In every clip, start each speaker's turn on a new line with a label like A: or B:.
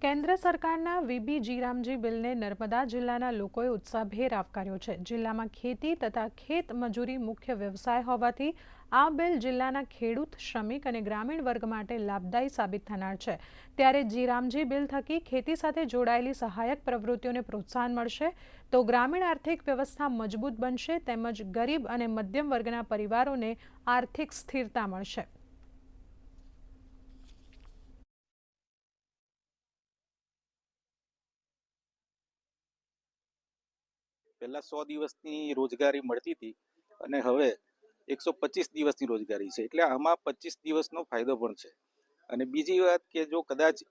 A: કેન્દ્ર સરકારના વીબી જીરામજી બિલને નર્મદા જિલ્લાના લોકોએ ઉત્સાહભેર આવકાર્યો છે। જિલ્લામાં ખેતી તથા ખેત મજૂરી મુખ્ય વ્યવસાય હોવાથી આ બિલ જિલ્લાના ખેડૂત, શ્રમિક અને ગ્રામીણ વર્ગ માટે લાભદાયી સાબિત થનાર છે। ત્યારે જીરામજી બિલ થકી ખેતી સાથે જોડાયેલી સહાયક પ્રવૃત્તિઓને પ્રોત્સાહન મળશે તો ગ્રામીણ આર્થિક વ્યવસ્થા મજબૂત બનશે તેમજ ગરીબ અને મધ્યમ વર્ગના પરિવારોને આર્થિક સ્થિરતા મળશે।
B: પહેલા 100 દિવસની રોજગારી મળતી હતી અને હવે 125 દિવસની રોજગારી છે, એટલે આમાં 25 દિવસનો ફાયદો પણ છે। અને બીજી વાત કે જો કદાચ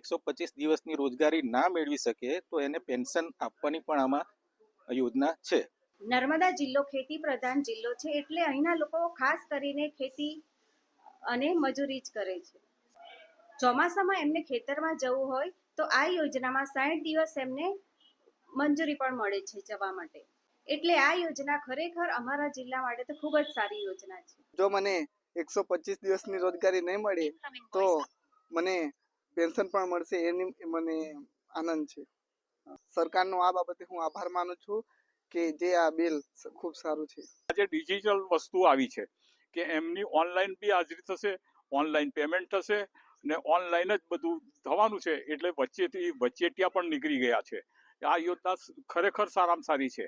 B: 125 દિવસની રોજગારી ના મેળવી શકે તો એને પેન્શન આપવાની પણ આમાં યોજના છે।
C: નર્મદા જિલ્લો ખેતી પ્રધાન જિલ્લો છે, એટલે અહીંના લોકો ખાસ કરીને ખેતી અને મજૂરી જ કરે છે। ચોમાસામાં એમને ખેતરમાં જવું હોય તો આ યોજનામાં 60 દિવસ એમને મંજૂરી પણ મળે છે જવા માટે, એટલે આ યોજના ખરેખર અમારા જિલ્લા માટે તો ખૂબ જ સારી યોજના છે।
D: જો મને 125 દિવસની રોજગારી નહીં મળે તો મને પેન્શન પણ મળશે, એની મને આનંદ છે। સરકારનો આ બાબતે હું આભાર માનું છું કે જે આ બિલ ખૂબ સારું છે।
E: આજે ડિજિટલ વસ્તુ આવી છે કે એમની ઓનલાઈન બી હાજરી થશે, ઓનલાઈન પેમેન્ટ થશે ને ઓનલાઈન જ બધું થવાનું છે, એટલે વચ્ચેટિયા પણ નીકળી ગયા છે। આ યોજના ખરેખર સારામાં સારી છે।